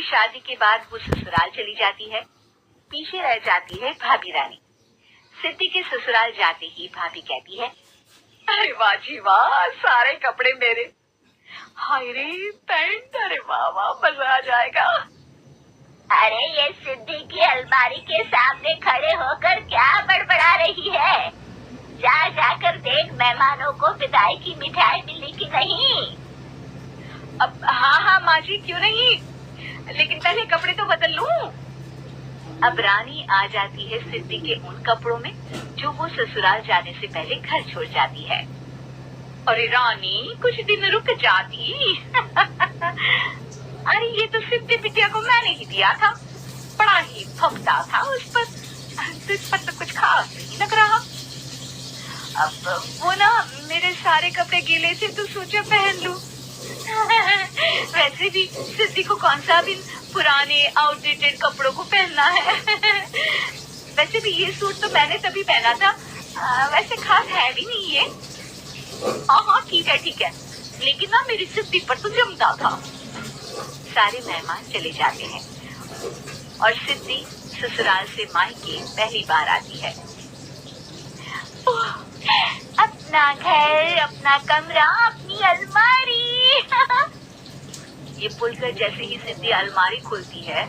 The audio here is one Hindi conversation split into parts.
शादी के बाद वो ससुराल चली जाती है। पीछे रह जाती है भाभी रानी। सिद्धि के ससुराल जाते ही भाभी कहती है, अरे वाह जी वाह, सारे कपड़े मेरे। हाय रे पैंट, अरे वाह वाह, मजा आ जाएगा। अरे ये सिद्धि की अलमारी के सामने खड़े होकर क्या बड़बड़ा रही है? जा जाकर देख मेहमानों को विदाई की मिठाई मिली कि नहीं। अब हाँ माँ जी, क्यों नहीं, लेकिन पहले कपड़े तो बदल लूं। अब रानी आ जाती है सिद्धि के उन कपड़ों में जो वो ससुराल जाने से पहले घर छोड़ जाती है। अरे रानी, कुछ दिन रुक जाती। अरे ये तो सिद्धि बिटिया को मैंने ही दिया था, बड़ा ही भगता था उस पर तो कुछ खास नहीं लग रहा। अब वो ना मेरे सारे कपड़े गीले थे तो सोचा पहन लूं। वैसे भी सिद्धि को कौन सा भी पुराने आउटडेटेड कपड़ों को पहनना है। वैसे भी ये सूट तो मैंने तभी पहना था, वैसे खास है भी नहीं ये। हाँ ठीक है, लेकिन ना मेरी सिद्धि पर तो जमता था। सारे मेहमान चले जाते हैं और सिद्धि ससुराल से मायके पहली बार आती है। अपना घर, अपना कमरा, अपनी अलमारी। ये बोलकर जैसे ही सिद्धि अलमारी खोलती है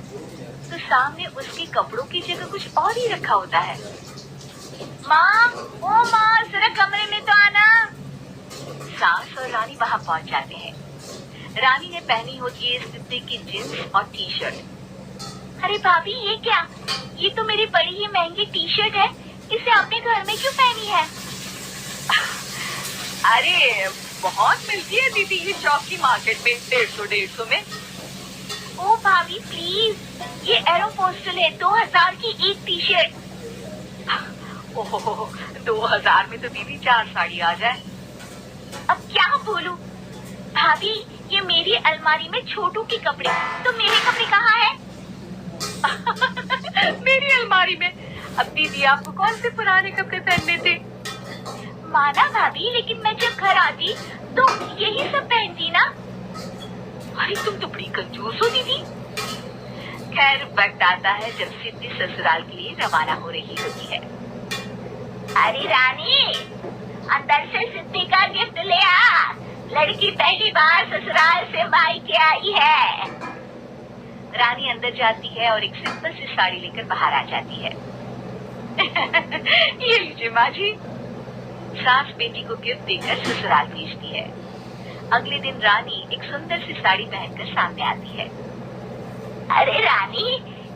तो सामने उसके कपड़ों की जगह कुछ और ही रखा होता है। माँ, ओ माँ, जरा कमरे में तो आना। सास और रानी वहाँ पहुँच जाते हैं। रानी ने पहनी होती है सिद्धि की जींस और टी शर्ट। अरे भाभी, ये क्या? ये तो मेरी बड़ी ही महंगी टी शर्ट है, इसे आपने घर में क्यों पहनी है? अरे बहुत मिलती है दीदी ये चौकी मार्केट में, 150 में। ओ भाभी प्लीज, ये एरोपोस्टल है, 2000 की एक टी शर्ट। ओहो, 2000 में तो दीदी 4 साड़ी आ जाए। अब क्या बोलूं? भाभी, ये मेरी अलमारी में छोटू के कपड़े, तो मेरे कपड़े कहाँ हैं? मेरी अलमारी में? अब दीदी आपको कौन से पुराने कपड़े पहनने थे? माना भाभी, लेकिन मैं जब घर आती तो यही सब पहनती ना। अरे तुम तो बड़ी कंजूस हो दीदी। खैर वक्त आता है जब सिद्धि ससुराल के लिए रवाना हो रही होती है। अरे रानी, अंदर से सिद्धि का गिफ्ट ले आ, लड़की पहली बार ससुराल से मायके आई है। रानी अंदर जाती है और एक सिंपल सी साड़ी लेकर बाहर आ जाती है। ये लीजिए माँ जी। सास बेटी को गिफ्ट देकर ससुराल भेजती है। अगले दिन रानी एक सुंदर सी साड़ी पहनकर सामने आती है। अरे रानी,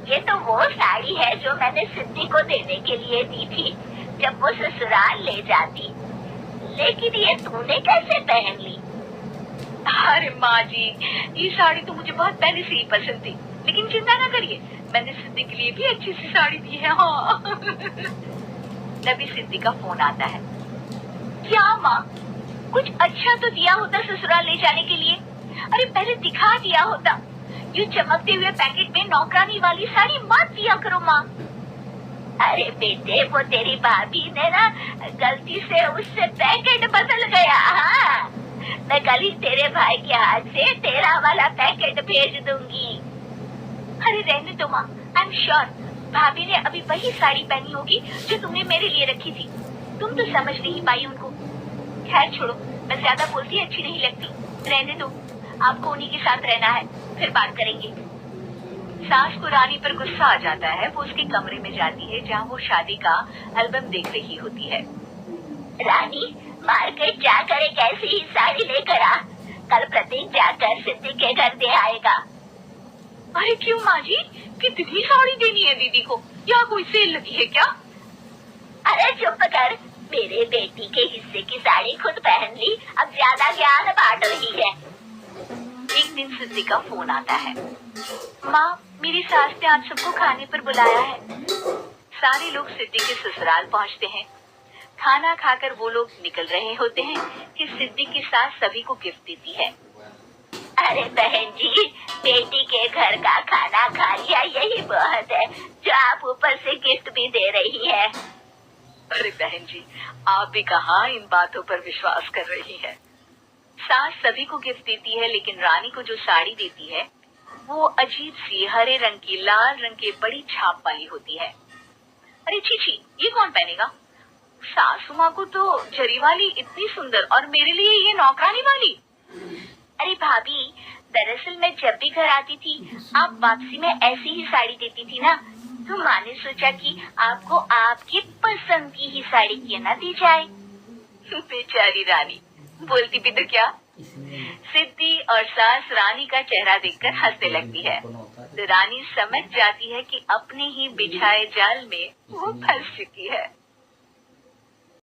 ये तो वो साड़ी है जो मैंने सिद्धि को देने के लिए दी थी जब वो ससुराल ले जाती, लेकिन ये तूने कैसे पहन ली? अरे माँ जी, ये साड़ी तो मुझे बहुत पहले से ही पसंद थी, लेकिन चिंता न करिए, मैंने सिद्धि के लिए भी अच्छी सी साड़ी दी है। हाँ। तभी सिद्धि का फोन आता है। क्या माँ, कुछ अच्छा तो दिया होता ससुराल ले जाने के लिए। अरे पहले दिखा दिया होता। ये चमकते हुए पैकेट में नौकरानी वाली साड़ी मत दिया करो माँ। अरे बेटे, वो तेरी भाभी ने ना गलती से उससे पैकेट बदल गया। हाँ, मैं कल ही तेरे भाई के हाथ से तेरा वाला पैकेट भेज दूंगी। अरे रहने दो माँ, आई एम श्योर भाभी ने अभी वही साड़ी पहनी होगी जो तुमने मेरे लिए रखी थी। तुम तो समझ नहीं पाई उनको। खैर छोड़ो, मैं ज्यादा बोलती अच्छी नहीं लगती, रहने दो। आपको उन्हीं के साथ रहना है, फिर बात करेंगे। सास को रानी पर गुस्सा आ जाता है। वो उसके कमरे में जाती है जहाँ वो शादी का एल्बम देख रही होती है। रानी, मार्केट जाकर एक ऐसी ही साड़ी लेकर आ, कल प्रतीक जाकर सिद्धि के घर दे आएगा। अरे क्यों माँ जी, कितनी साड़ी देनी है दीदी को? या कोई सेल लगी है क्या? अरे चुप कर, मेरे बेटी के हिस्से की साड़ी खुद पहन ली, अब ज्यादा ज्ञान बांट रही है। एक दिन सिद्धि का फोन आता है। माँ, मेरी सास ने आज सबको खाने पर बुलाया है। सारे लोग सिद्धि के ससुराल पहुँचते हैं। खाना खाकर वो लोग निकल रहे होते हैं कि सिद्धि की सास सभी को गिफ्ट देती है। अरे बहन जी, बेटी के घर का खाना खा लिया, यही बहुत है जो आप ऊपर से गिफ्ट भी दे रही है। अरे बहन जी, आप भी कहाँ इन बातों पर विश्वास कर रही है। सास सभी को गिफ्ट देती है, लेकिन रानी को जो साड़ी देती है वो अजीब सी हरे रंग की लाल रंग के बड़ी छाप वाली होती है। अरे छी छी, ये कौन पहनेगा? सासू माँ को तो जरी वाली इतनी सुंदर और मेरे लिए ये नौकरानी वाली। अरे भाभी, दरअसल मैं जब भी घर आती थी आप वापसी में ऐसी ही साड़ी देती थी ना, तो माँ ने सोचा कि आपको आपकी पसंद की ही साड़ी क्यों ना दी जाए। बेचारी रानी, बोलती भी तो क्या। सिद्धि और सास रानी का चेहरा देखकर हंसने लगती है। तो रानी समझ जाती है कि अपने ही बिछाए जाल में वो फंस चुकी है।